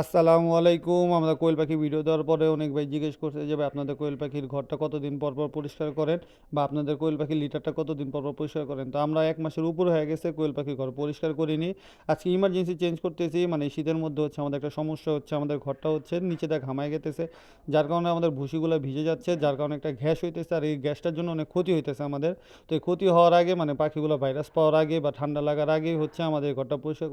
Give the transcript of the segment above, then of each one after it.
আসসালামু আলাইকুম। আমরা কোয়েল পাখি ভিডিও দেওয়ার পরে অনেক ভাই জিজ্ঞেস করছে যে ভাই আপনাদের কোয়েল পাখির ঘরটা কতদিন পর পর পরিষ্কার করেন বা আপনাদের কোয়েল পাখির লিটারটা কতদিন পর পর পরিষ্কার করেন। তো আমরা 1 মাসের উপর হয়ে গেছে কোয়েল পাখির ঘর পরিষ্কার করিনি। আজকে ইমার্জেন্সি চেঞ্জ করতেছি, মানে শীতের মধ্যে হচ্ছে আমাদের একটা সমস্যা হচ্ছে, আমাদের ঘরটা হচ্ছে নিচে দিয়ে ঘামায় গেতেছে, যার কারণে আমাদের ভুসিগুলো ভিজে যাচ্ছে, যার কারণে একটা গ্যাস হইতেছে, আর এই গ্যাসটার জন্য অনেক ক্ষতি হইতেছে আমাদের। তো এই ক্ষতি হওয়ার আগে মানে পাখিগুলো ভাইরাস পাওয়ার আগে বা ঠান্ডা লাগার আগেই হচ্ছে আমাদের ঘরটা পরিষ্কার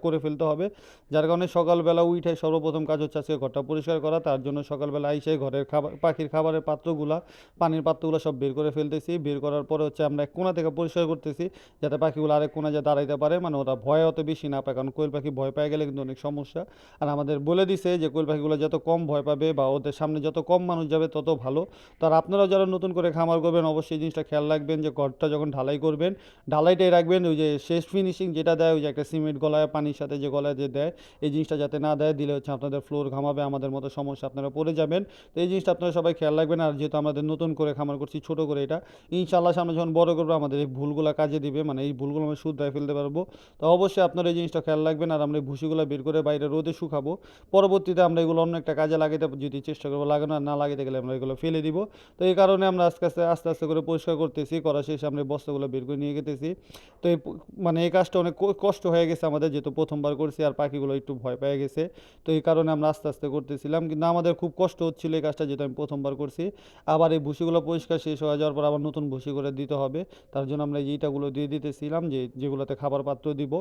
করে ফেলতে হবে। যার কারণে সকালবেলা উঠে সর্বপ্রথম কাজ হচ্ছে আজকে ঘরটা পরিষ্কার করা। তার জন্য সকালবেলা আইসে ঘরের খাবার পাখির খাবারের পাত্রগুলা, পানির পাত্রগুলো সব বের করে ফেলতেছি। বের করার পরে হচ্ছে আমরা এক কোণা থেকে পরিষ্কার করতেছি, যাতে পাখিগুলো আরেক কোণা যা দাঁড়াইতে পারে, মানে ওরা ভয় অত বেশি না পায়, কারণ কোয়েল পাখি ভয় পেয়ে গেলে কিন্তু অনেক সমস্যা। আর আমাদের বলে দিছে যে কোয়েল পাখিগুলো যত কম ভয় পাবে বা ওদের সামনে যত কম মানুষ যাবে তত ভালো। তো আর আপনারাও যারা নতুন করে খামার করবেন অবশ্যই এই জিনিসটা খেয়াল রাখবেন যে ঘরটা যখন ঢালাই করবেন, ঢালাইটাই রাখবেন ওই যে শেষ ফিনিশিং যেটা দেয়, ওই যে একটা সিমেন্ট গলায় পানির সাথে যে গলায় যে দেয়, এই জিনিসটা যাতে না দেয়, দিলে হচ্ছে আপনাদের ফ্লোর ঘামাবে, আমাদের মতো সমস্যা আপনারা পড়ে যাবেন। তো এই জিনিসটা আপনারা সবাই খেয়াল রাখবেন। আর যেহেতু আমাদের নতুন করে খামার করছি ছোট করে, এটা ইনশাল্লাহ সামনে যখন বড় করবো আমাদের এই ভুলগুলো কাজে দিবে, মানে এই ভুলগুলো আমরা শুধরাই ফেলতে পারবো। তো অবশ্যই আপনারা এই জিনিসটা খেয়াল রাখবেন। আর আমরা এই ভুসিগুলো বের করে বাইরে রোদে শুকাবো, পরবর্তীতে আমরা এগুলো অন্য একটা কাজে লাগাতে যদি চেষ্টা করবো, লাগানো আর না লাগাতে গেলে আমরা এগুলো ফেলে দিব। তো এই কারণে আমরা আস্তে আস্তে আস্তে আস্তে করে পরিষ্কার করতেছি, করা শেষে আমরা এই বস্তাগুলো বের করে নিয়ে গেতেছি। তো মানে এই কাজটা অনেক কষ্ট হয়ে গেছে আমাদের, যেহেতু প্রথমবার করছি আর পাখিগুলো একটু ভয় পেয়ে গেছে। তো এই কারণে আমরা আস্তে আস্তে করতেছিলাম, কিন্তু আমাদের খুব কষ্ট হচ্ছিলো এই কাজটা, যেহেতু আমি প্রথমবার করছি। আবার এই ভুসিগুলো পরিষ্কার শেষ হয়ে যাওয়ার পর আবার নতুন ভুসি করে দিতে হবে। তার জন্য আমরা এই ইটাগুলো দিয়ে দিতেছিলাম, যেগুলোতে খাবার পাত্র দিব।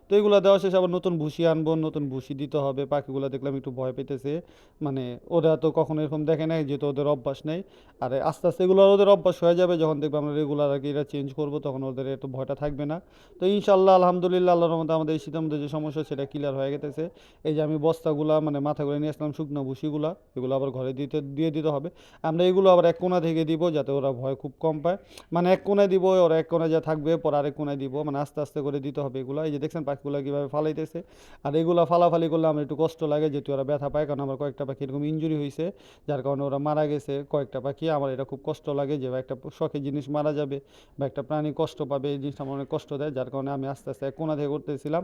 তো এগুলো দেওয়া শেষে আবার নতুন ভুসি আনবো, নতুন ভুসি দিতে হবে। পাখিগুলো দেখলাম একটু ভয় পেতেছে, মানে ওরা তো কখনো এরকম দেখে নাই, যেহেতু ওদের অভ্যাস নেই। আর আস্তে আস্তে এগুলো ওদের অভ্যাস হয়ে যাবে, যখন দেখবো আমরা রেগুলার আর কি এটা চেঞ্জ করবো, তখন ওদের এত ভয়টা থাকবে না। তো ইনশাল্লাহ আলহামদুলিল্লাহ আল্লাহর রহমতে আমাদের এই শীতের মধ্যে যে সমস্যা সেটা ক্লিয়ার হয়ে গেছে। এই যে আমি বস্তাগুলা মানে মাথা করে নিয়ে আসলাম শুকনো ভুসিগুলা, এগুলো আবার ঘরে দিয়ে দিতে হবে। আমরা এগুলো আবার এক কোণা থেকে দিব, যাতে ওরা ভয় খুব কম পায়। মানে এক কোণায় দিব, ওরা এক কোণায় যা থাকবে, পর আরেক কোণায় দিব, মানে আস্তে আস্তে করে দিতে হবে এগুলো। এই যে দেখছেন পাখিগুলো কীভাবে ফালাইতেছে। আর এগুলো ফালাফালি করলে আমার একটু কষ্ট লাগে, যেহেতু ওরা ব্যথা পায়, কারণ আমার কয়েকটা পাখি এরকম ইনজুরি হয়েছে, যার কারণে ওরা মারা গেছে কয়েকটা পাখি। আমার এটা খুব কষ্ট লাগে যে একটা শখের জিনিস মারা যাবে বা একটা প্রাণী কষ্ট পাবে, এই জিনিসটা আমার অনেক কষ্ট দেয়, যার কারণে আমি আস্তে আস্তে এক কোণা থেকে করতেছিলাম।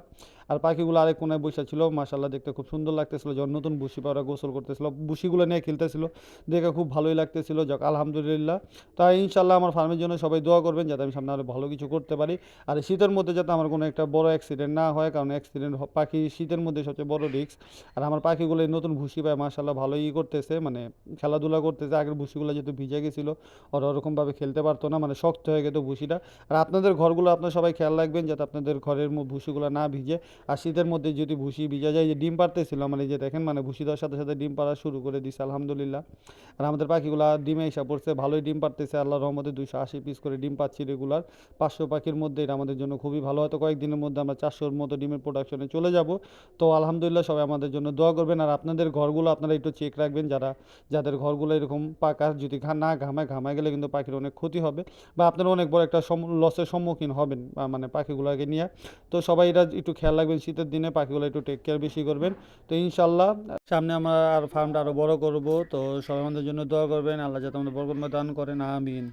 আর পাখিগুলো আরেক কোণায় বসে ছিল, মাশাল্লাহ দেখতে খুব সুন্দর লাগতেছিল। যখন নতুন ভুসি পাওয়া গোসল করতেছিল, ভুসিগুলো নিয়ে খেলতেছিল, দেখে খুব ভালোই লাগতেছিল। যাক আলহামদুলিল্লাহ। তাই ইনশাল্লাহ আমার ফার্মের জন্য সবাই দোয়া করবেন, যাতে আমি সামনে আরও ভালো কিছু করতে পারি। আর এই শীতের মধ্যে যাতে আমার কোনো একটা বড় অ্যাক্সিডেন্ট না হয়, কারণ অ্যাক্সিডেন্ট পাখি শীতের মধ্যে সবচেয়ে বড় রিস্ক। আর আমার পাখিগুলো এই নতুন ভুসি পায় মাশাল্লাহ ভালোই করতেছে, মানে খেলাধুলা করতেছে। আগের ভুসিগুলো যেহেতু ভিজে গেছিলো, ওরা ওরকমভাবে খেলতে পারতো না, মানে শক্ত হয়ে গেতো ভুসিটা। আর আপনাদের ঘরগুলো আপনারা সবাই খেয়াল রাখবেন, যাতে আপনাদের ঘরের ভুসিগুলো না ভিজে। আর শীতের মধ্যে যদি ভুসি ভিজা যায়, যে ডিম পারতেছিল, মানে যে দেখেন মানে ভুসি দেওয়ার সাথে সাথে ডিম পাড়া শুরু করে দিচ্ছে আলহামদুলিল্লাহ। আর আমাদের পাখিগুলো ডিমে এসে পড়ছে, ভালোই ডিম পারতেছে, আল্লাহর রহমতে 280 পিস করে ডিম পাচ্ছি রেগুলার। 500 পাখির মধ্যে এটা আমাদের জন্য খুবই ভালো, হয়তো কয়েকদিনের মধ্যে আমরা 400-র মতো ডিমের প্রোডাকশনে চলে যাব। তো আলহামদুলিল্লাহ সবাই আমাদের জন্য দোয়া করবেন। আর আপনাদের ঘরগুলো আপনারা একটু চেক রাখবেন, যাদের ঘরগুলো এরকম পাকা, যদি না ঘামায় গেলে কিন্তু পাখির অনেক ক্ষতি হবে, বা আপনারা অনেক বড় একটা লসের সম্মুখীন হবেন মানে পাখিগুলোকে নিয়ে। তো সবাই এটা একটু খেয়াল রাখবেন, শীতের দিনে পাখিগুলো একটু টেক কেয়ার বেশি করবেন। তো ইনশাল্লাহ সামনে আমরা আর ফার্মটা আরও বড় করব। তো সবাই আমাদের জন্য দোয়া করবেন, আল্লাহ যাতে আমাদের বরকত দান করেন, আমিন।